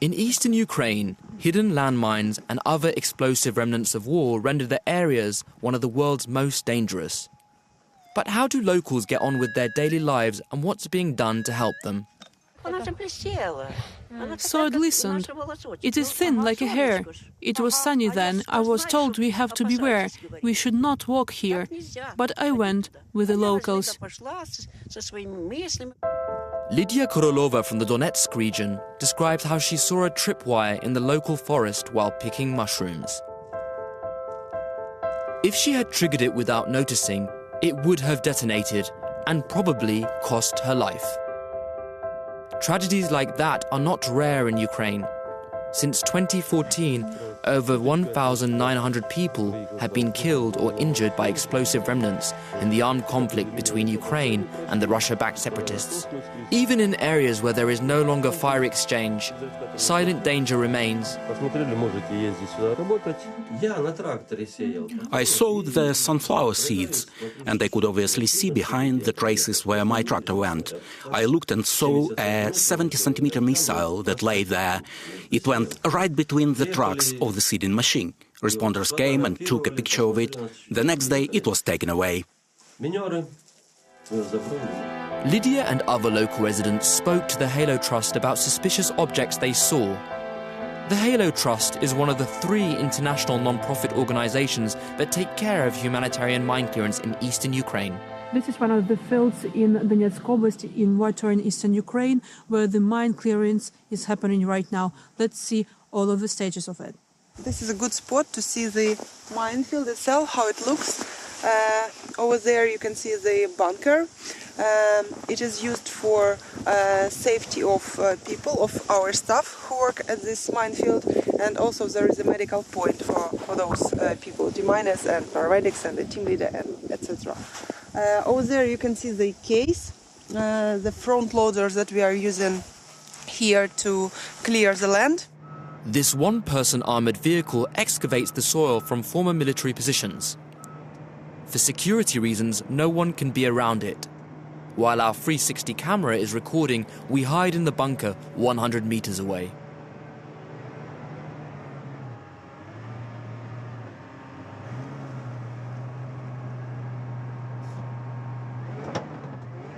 In eastern Ukraine, hidden landmines and other explosive remnants of war render the areas one of the world's most dangerous. But how do locals get on with their daily lives and what's being done to help them? So I listened. It is thin like a hair. It was sunny then. I was told we have to beware. We should not walk here. But I went with the locals. Lydia Korolova from the Donetsk region describes how she saw a tripwire in the local forest while picking mushrooms. If she had triggered it without noticing, it would have detonated and probably cost her life. Tragedies like that are not rare in Ukraine. Since 2014, over 1,900 people have been killed or injured by explosive remnants in the armed conflict between Ukraine and the Russia-backed separatists. Even in areas where there is no longer fire exchange, silent danger remains. I sowed the sunflower seeds, and I could obviously see behind the traces where my tractor went. I looked and saw a 70-centimeter missile that lay there. It went right between the tracks of the seeding machine. Responders came and took a picture of it. The next day it was taken away. Lydia and other local residents spoke to the Halo Trust about suspicious objects they saw. The Halo Trust is one of the 3 international non-profit organizations that take care of humanitarian mine clearance in eastern Ukraine. This is one of the fields in Donetsk Oblast in water in eastern Ukraine where the mine clearance is happening right now. Let's see all of the stages of it. This is a good spot to see the minefield itself, how it looks. Over there you can see the bunker. It is used for safety of people, of our staff who work at this minefield, and also there is a medical point for those people, deminers and paramedics and the team leader and etc. Over there you can see the case, the front loaders that we are using here to clear the land. This one-person armoured vehicle excavates the soil from former military positions. For security reasons, no one can be around it. While our 360 camera is recording, we hide in the bunker 100 meters away.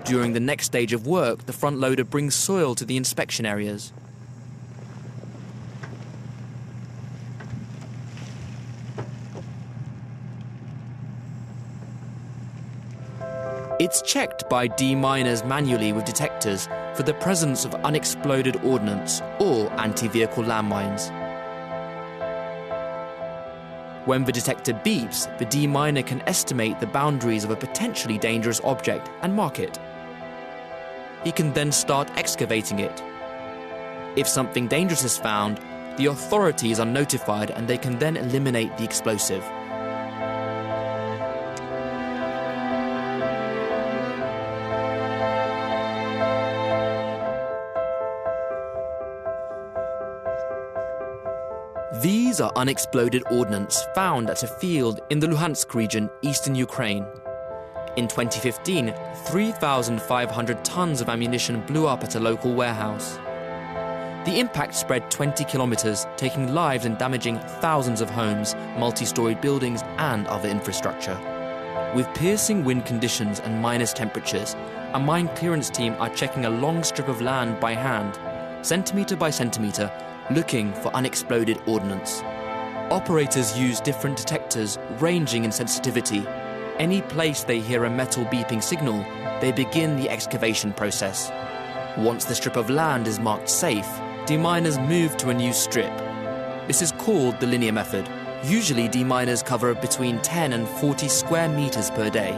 During the next stage of work, the front loader brings soil to the inspection areas. It's checked by deminers manually with detectors for the presence of unexploded ordnance or anti-vehicle landmines. When the detector beeps, the deminer can estimate the boundaries of a potentially dangerous object and mark it. He can then start excavating it. If something dangerous is found, the authorities are notified and they can then eliminate the explosive. These are unexploded ordnance found at a field in the Luhansk region, eastern Ukraine. In 2015, 3,500 tons of ammunition blew up at a local warehouse. The impact spread 20 kilometers, taking lives and damaging thousands of homes, multi-storied buildings and other infrastructure. With piercing wind conditions and minus temperatures, a mine clearance team are checking a long strip of land by hand, centimeter by centimeter, looking for unexploded ordnance. Operators use different detectors ranging in sensitivity. Any place they hear a metal beeping signal, they begin the excavation process. Once the strip of land is marked safe, deminers move to a new strip. This is called the linear method. Usually deminers cover between 10 and 40 square meters per day.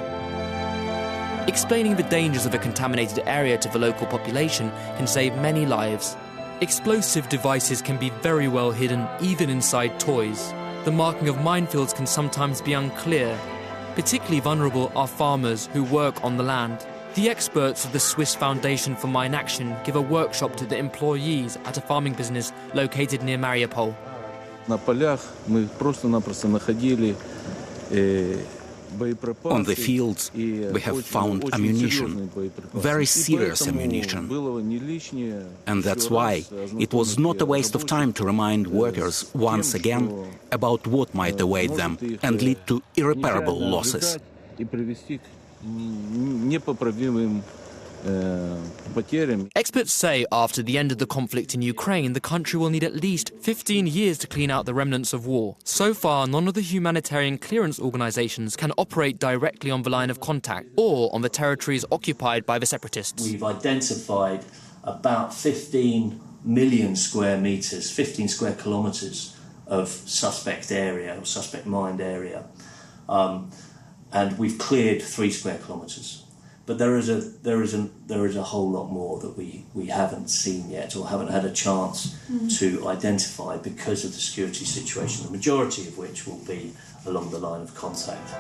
Explaining the dangers of a contaminated area to the local population can save many lives. Explosive devices can be very well hidden even inside toys. The marking of minefields can sometimes be unclear. Particularly vulnerable are farmers who work on the land. The experts of the Swiss Foundation for Mine Action give a workshop to the employees at a farming business located near Mariupol. На полях мы просто-напросто находили On the fields, we have found ammunition, very serious ammunition. And that's why it was not a waste of time to remind workers once again about what might await them and lead to irreparable losses. Experts say after the end of the conflict in Ukraine, the country will need at least 15 years to clean out the remnants of war. So far, none of the humanitarian clearance organizations can operate directly on the line of contact or on the territories occupied by the separatists. We've identified about 15 million square metres, 15 square kilometres of suspect area, or suspect mined area, and we've cleared 3 square kilometres. But there is a whole lot more that we haven't seen yet or haven't had a chance to identify because of the security situation, the majority of which will be along the line of contact.